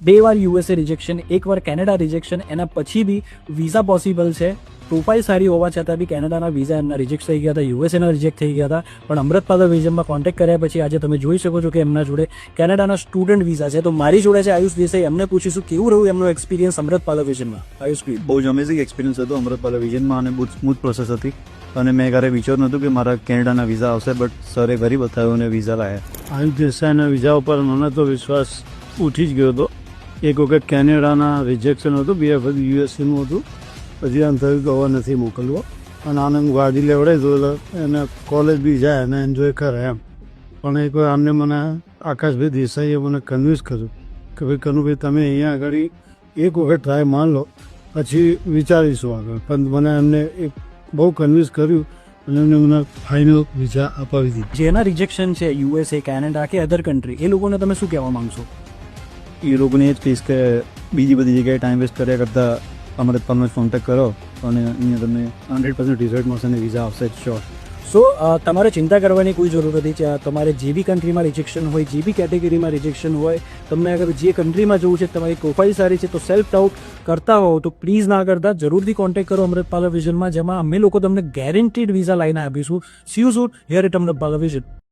2 વાર USA rejection, 1 વાર Canada rejection, એના પછી બી વિઝા પોસિબલ છે. પ્રોફાઇલ સારી હોવા છતાં બી કેનેડાના વિઝા એમના રિજેક્ટ થઈ ગયા હતા, યુએસએના રિજેક્ટ થઈ ગયા હતા. પણ અમૃત પાલવ વિઝનમાં કોન્ટેક્ટ કર્યા પછી આજે તમે જોઈ શકો છો કે એમના જોડે કેનેડાના સ્ટુડન્ટ વિઝા છે. તો મારી જોડે છે આયુષ દેસાઈ. એમને પૂછીશું કેવું રહ્યું એમનો એક્સપિરિયન્સ અમૃત પાલવ વિઝનમાં. આયુષ ભાઈ, બહુ જ અમેઝિંગ એક્સપિરિયન્સ હતો અમૃત પાલવ વિઝનમાં અને બહુ સ્મૂથ પ્રોસેસ હતી. અને મેં ક્યારે વિચાર્યું નહોતું કે મારા કેનેડાના વિઝા આવશે, બટ સરે કરી બતાવ્યું અને વિઝા લાયા. આયુષ દેસાઈના વિઝા ઉપર મને તો વિશ્વાસ ઉઠી જ ગયો હતો. એક વખત કેનેડાના રિજેક્શન હતું, બે વખત યુએસએનું હતું. પછી આમ થયું કે હવે નથી મોકલવો, અને આને હું ગાડી લેવડાવી દઉં એટલે એને કોલેજ બી જાય અને એન્જોય કરે એમ. પણ એક વાર આમને મને આકાશભાઈ દેસાઈએ મને કન્વિન્સ કર્યું કે ભાઈ કનુભાઈ તમે અહીંયા આગળ એક વખત ટ્રાય માર લો, પછી વિચારીશું આગળ. પણ મને એમને એક બહુ કન્વિન્સ કર્યું અને એમને મને ફાઇનલ વિઝા અપાવી દીધી. જેના રિજેક્શન છે યુએસએ, કેનેડા કે અધર કન્ટ્રી, એ લોકોને તમે શું કહેવા માંગશો? એ લોકોને એ જ કહીશ કે બીજી બધી જગ્યાએ ટાઈમ વેસ્ટ કર્યા કરતાં અમૃત પાલવનો કોન્ટેક્ટ કરો અને અહીંયા તમને 100% રિઝલ્ટ મળશે અને વિઝા આવશે જ શ્યોર. સો તમારે ચિંતા કરવાની કોઈ જરૂર નથી. તમારે જે બી કન્ટ્રીમાં રિજેક્શન હોય, જે બી કેટેગરીમાં રિજેક્શન હોય, તમને અગર જે કન્ટ્રીમાં જવું છે, તમારી પ્રોફાઇલ સારી છે, તો સેલ્ફ ડાઉટ કરતા હો તો પ્લીઝ ના કરતા, જરૂરથી કોન્ટેક્ટ કરો અમૃત પાલવ વિઝનમાં, જેમાં અમે લોકો તમને ગેરંટીડ વિઝા લઈને આપીશું. See you soon here at Amrut Palav vision.